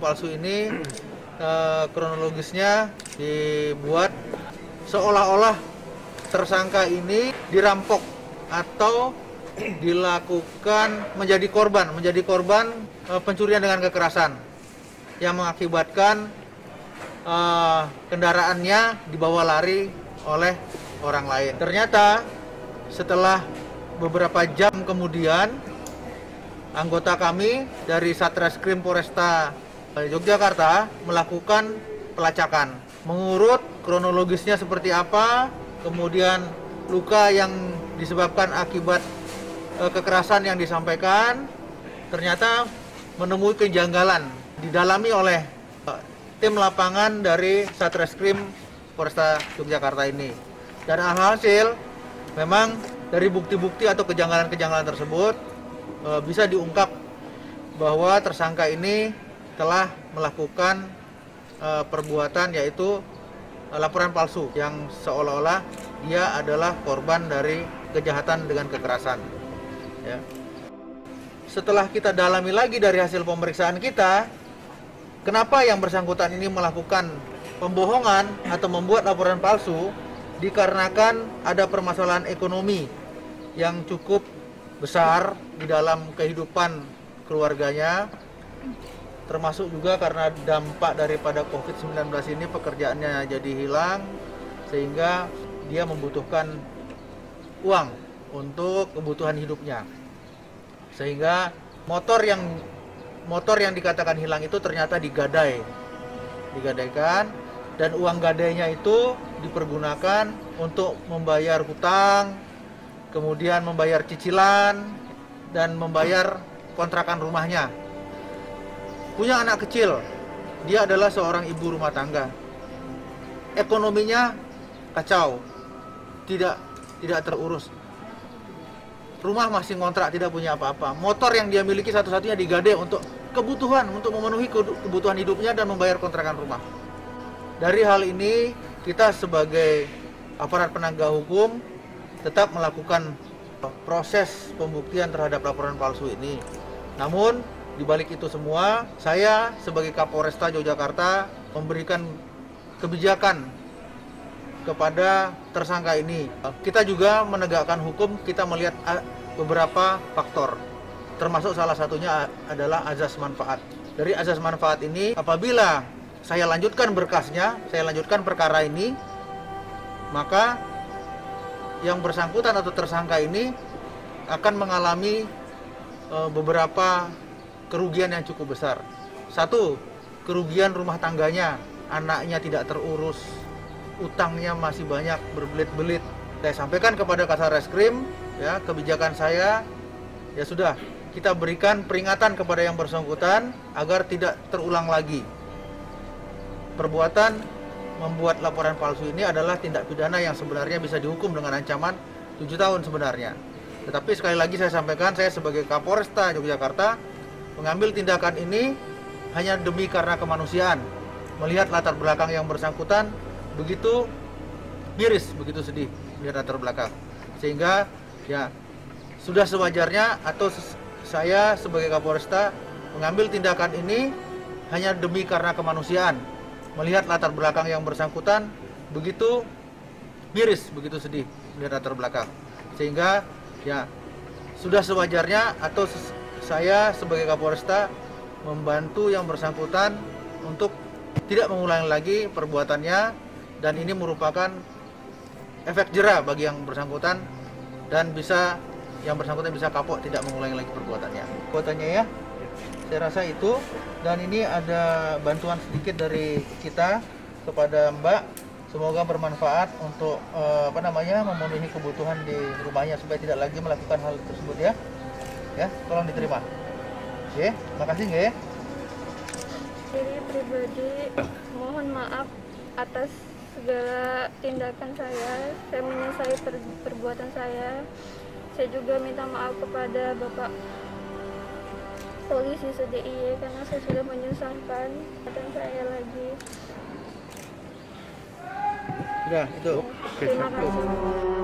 palsu ini kronologisnya dibuat seolah-olah tersangka ini dirampok atau dilakukan menjadi korban pencurian dengan kekerasan yang mengakibatkan kendaraannya dibawa lari oleh orang lain. Ternyata setelah beberapa jam kemudian anggota kami dari Satreskrim Polresta Yogyakarta melakukan pelacakan, mengurut kronologisnya seperti apa, kemudian luka yang disebabkan akibat kekerasan yang disampaikan, ternyata menemui kejanggalan, didalami oleh tim lapangan dari Satreskrim Polresta Yogyakarta ini. Dan alhasil memang dari bukti-bukti atau kejanggalan-kejanggalan tersebut bisa diungkap bahwa tersangka ini telah melakukan perbuatan yaitu laporan palsu yang seolah-olah dia adalah korban dari kejahatan dengan kekerasan. Ya. Setelah kita dalami lagi dari hasil pemeriksaan kita, kenapa yang bersangkutan ini melakukan pembohongan atau membuat laporan palsu? Dikarenakan ada permasalahan ekonomi yang cukup besar di dalam kehidupan keluarganya, termasuk juga karena dampak daripada COVID-19 ini pekerjaannya jadi hilang, sehingga dia membutuhkan uang untuk kebutuhan hidupnya. Sehingga motor yang dikatakan hilang itu ternyata digadaikan, dan uang gadainya itu dipergunakan untuk membayar hutang, kemudian membayar cicilan, dan membayar kontrakan rumahnya. Punya anak kecil, dia adalah seorang ibu rumah tangga. Ekonominya kacau, tidak terurus. Rumah masih ngontrak, tidak punya apa-apa. Motor yang dia miliki satu-satunya digadai untuk memenuhi kebutuhan hidupnya dan membayar kontrakan rumah. Dari hal ini, kita sebagai aparat penegak hukum tetap melakukan proses pembuktian terhadap laporan palsu ini. Namun, di balik itu semua, saya sebagai Kapolresta Yogyakarta memberikan kebijakan kepada tersangka ini. Kita juga menegakkan hukum, kita melihat beberapa faktor, termasuk salah satunya adalah azas manfaat. Dari azas manfaat ini, apabila saya lanjutkan berkasnya, saya lanjutkan perkara ini, maka yang bersangkutan atau tersangka ini akan mengalami beberapa kerugian yang cukup besar. Satu, kerugian rumah tangganya, anaknya tidak terurus, utangnya masih banyak berbelit-belit. Saya sampaikan kepada Kasareskrim, ya, kebijakan saya, ya sudah, kita berikan peringatan kepada yang bersangkutan agar tidak terulang lagi. Perbuatan membuat laporan palsu ini adalah tindak pidana yang sebenarnya bisa dihukum dengan ancaman 7 tahun sebenarnya. Tetapi sekali lagi saya sampaikan, saya sebagai Kapolresta Yogyakarta mengambil tindakan ini hanya demi karena kemanusiaan. Melihat latar belakang yang bersangkutan begitu miris, begitu sedih melihat latar belakang. Sehingga ya sudah sewajarnya atau saya sebagai Kapolresta mengambil tindakan ini hanya demi karena kemanusiaan. Melihat latar belakang yang bersangkutan begitu miris, begitu sedih melihat latar belakang. Sehingga ya sudah sewajarnya atau saya sebagai Kapolresta membantu yang bersangkutan untuk tidak mengulangi lagi perbuatannya, dan ini merupakan efek jera bagi yang bersangkutan dan yang bersangkutan bisa kapok tidak mengulangi lagi perbuatannya. Perbuatannya ya, saya rasa itu. Dan ini ada bantuan sedikit dari kita kepada Mbak. Semoga bermanfaat untuk memenuhi kebutuhan di rumahnya supaya tidak lagi melakukan hal tersebut ya. Ya, tolong diterima. Oke, makasih nggak ya? Diri pribadi mohon maaf atas segala tindakan saya. Saya menyesali perbuatan saya. Saya juga minta maaf kepada Bapak Polisi SDIY karena saya sudah menyusahkan perbuatan saya lagi. Sudah, itu. Terima kasih.